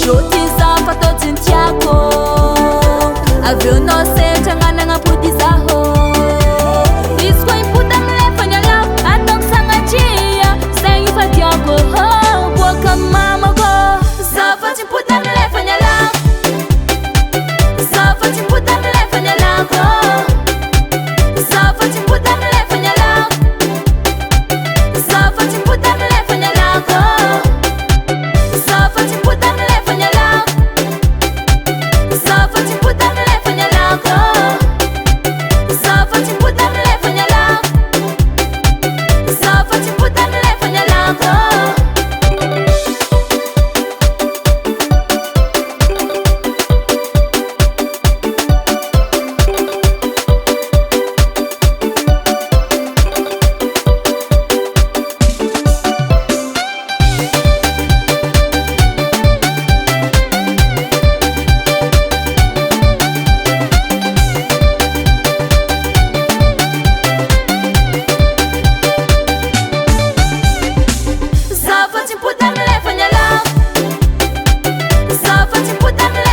Zoty zaho fatao tsy ny tiako, avy eo anao sehatra agnanagnam-pody zaho. Izy koa impota amilefa ny alako, ataoko sagnatria zay ifadiako boaka mamako. Zaho fa tsy impota amilefa ny alako, zaho fa tsy impota amilefa ny alako, zaho fa tsy impota amilefa ny alako, zaho fa tsy impota amilefa ny alako, zaho fa tsy impota amilefa ny alako, zaho fa tsy impota amilefa ny alako, zaho fa tsy impota amilefa ny alako, zaho fa tsy impota amilefa ny alako. Zaho fa tsy impota amilefa ny alako, zaho fa tsy impota amilefa